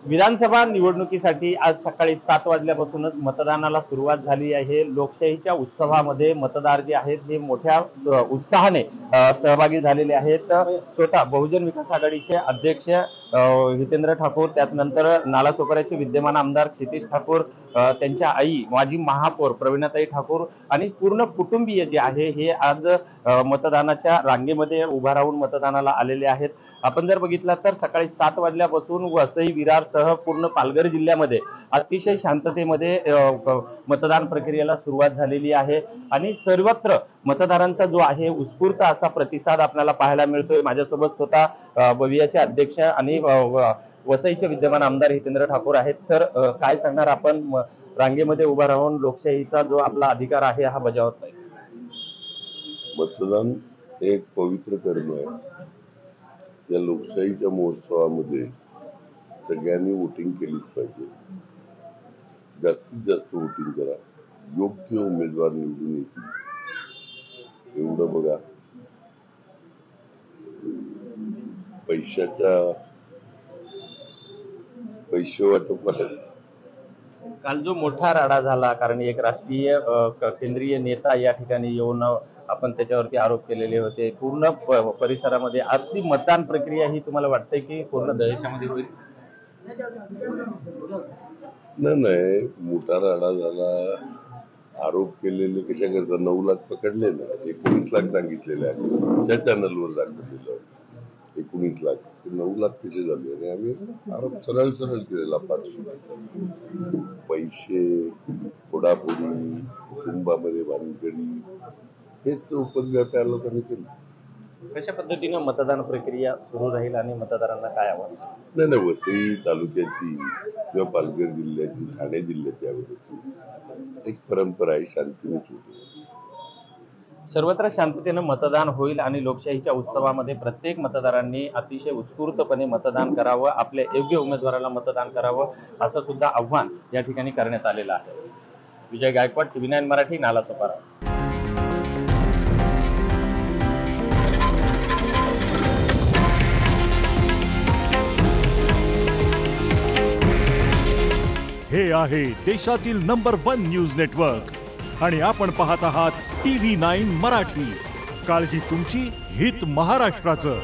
विधानसभा निवडणुकीसाठी आज सकाळी 7 वाजल्यापासूनच मतदानाला सुरुवात झाली आहे। लोकशाहीच्या उत्सवामध्ये मतदार जे आहेत हे मोठ्या उत्साहाने सहभागी झालेले आहेत। स्वतः बहुजन विकास आघाडीचे अध्यक्ष हितेंद्र ठाकूर, त्यानंतर नालासोपाऱ्याचे विद्यमान आमदार क्षितिज ठाकूर, त्यांच्या आई माजी महापौर प्रवीणाताई ठाकूर आणि पूर्ण कुटुंबीय जे आहे हे आज मतदानाच्या रांगेमध्ये उभा राहून मतदानाला आलेले आहेत। आपण जर बघितलं तर सकाळी 7 वाजल्यापासून वसई, विरारसह पूर्ण पालघर जिल्ह्यामध्ये अतिशय शांततेमध्ये मतदान प्रक्रियेला सुरुवात झालेली आहे आणि सर्वत्र मतदारांचा जो आहे उत्स्फूर्त असा प्रतिसाद आपल्याला पाहायला मिळतोय। माझ्यासोबत स्वतः बवियाचे अध्यक्ष आणि वसईचे विद्यमान आमदार हितेंद्र ठाकूर आहेत। सर, काय सांगणार आपण रांगेमध्ये उभा राहून लोकशाहीचा जो आपला अधिकार आहे हा बजावत? मतदान एक पवित्र कर्म आहे। या लोकशाहीच्या महोत्सवामध्ये सगळ्यांनी वोटिंग केलीच पाहिजे। जास्तीत जास्त वोटिंग करा, योग्य उमेदवार निवडून येतील एवढं बघा। पैसे वाटप काल जो मोठा राडा झाला, कारण एक राष्ट्रीय केंद्रीय नेता या ठिकाणी येऊन आपण त्याच्यावरती आरोप केलेले होते पूर्ण परिसरामध्ये, आजची मतदान प्रक्रिया ही तुम्हाला वाटते की पूर्ण दहेच्यामध्ये होईल? नाही, मोठा राडा झाला, आरोप केलेले कशा करता? 9 लाख पकडले ना, 19 लाख सांगितलेले आहे त्या चॅनलवर दाखवलेलं 19 लाख, 9 लाख कसे झाले? आणि आम्ही आरोप सरळ केलेला 5 पैसे, फोडाफोडी, कुटुंबामध्ये भानगडी, हेच उपद्व्याप लोकांनी केलं। कशा पद्धतीने मतदान प्रक्रिया सुरू राहील आणि मतदारांना काय आव्हान? नाही, वसई तालुक्याची किंवा पालघर जिल्ह्याची, ठाणे जिल्ह्याची यावेळेची एक परंपरा आहे, शांतीनेच होती। सर्वत्र शांततेने मतदान होईल आणि लोकशाहीच्या उत्सवामध्ये प्रत्येक मतदारांनी अतिशय उत्स्फूर्तपणे मतदान करावं, आपल्या योग्य उमेदवाराला मतदान करावं, असं सुद्धा आव्हान या ठिकाणी करण्यात आलेलं आहे। विजय गायकवाड, TV9 मराठी, नालासोपारा। हे आहे देशातील नंबर 1 न्यूज नेटवर्क आणि आपण पाहत आहात TV9 मराठी। काळजी तुमची, हित महाराष्ट्राचं।